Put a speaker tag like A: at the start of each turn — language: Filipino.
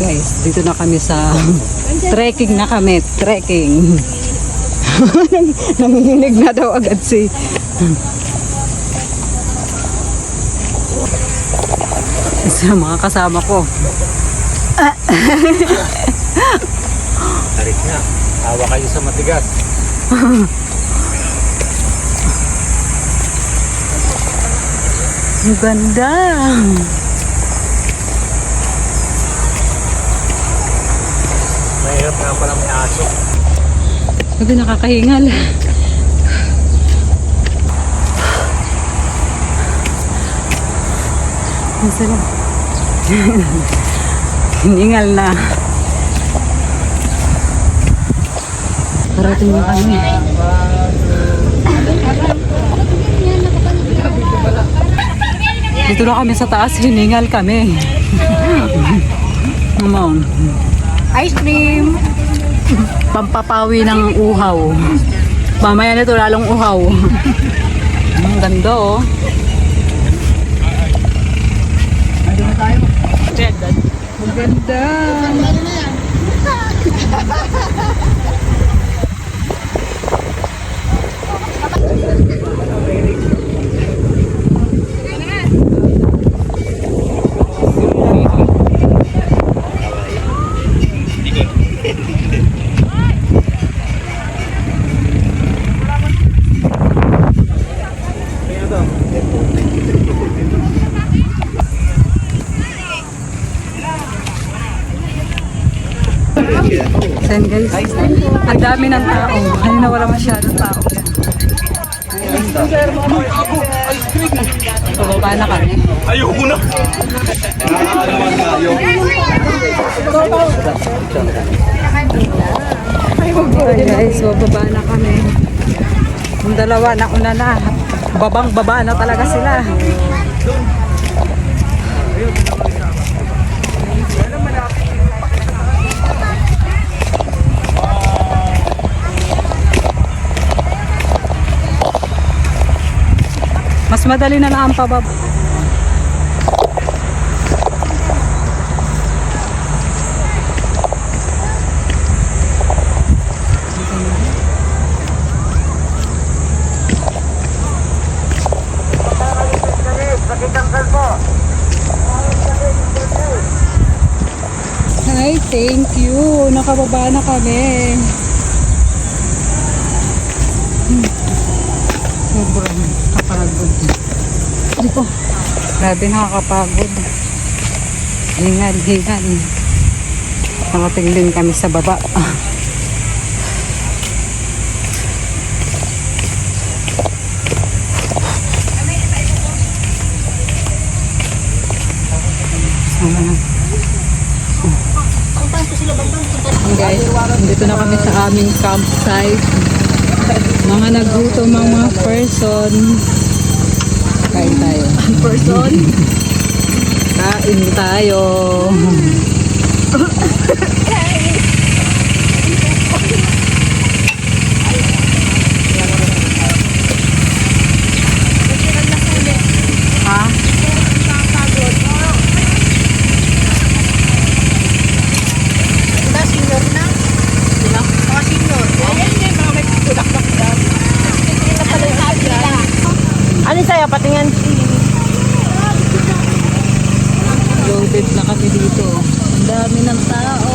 A: Guys, dito na kami sa trekking na kami. Trekking. Nanginginig na daw agad si sa mga kasama ko.
B: Tarik na. Hawa kayo sa matigas.
A: Ang ganda.
B: Mahirap nga pala may aso.
A: Sabi nakakahingal. Ang sarap. Hiningal na. Parating na kami. Dito na kami sa taas, hiningal kami. Naman. Ice cream! Pampapawi ng uhaw. Mamaya nito lalong uhaw. Ang ganda oh. Ang ganda. Sen guys, ang dami ng tao. Kanina wala masyadong tao. Pababa na kami.
B: Ayoko na!
A: Ay guys, bababa na kami. Yung dalawa, nauna na. Babang-baba na talaga sila. Mas madali na lang ang pababa. Hi, thank you. Nakababa na kami. Sobrang kapagod. Dito. Grabe nakakapagod. Hingal. Nakating din kami sa baba. Guys, dito na kami sa aming campsite. Mga nagutom ang mga person. Kain tayo. Person? Kain tayo. Ha?
C: Ano sa'yo? Patingin.
A: Loaded na kami dito. Ang dami ng tao.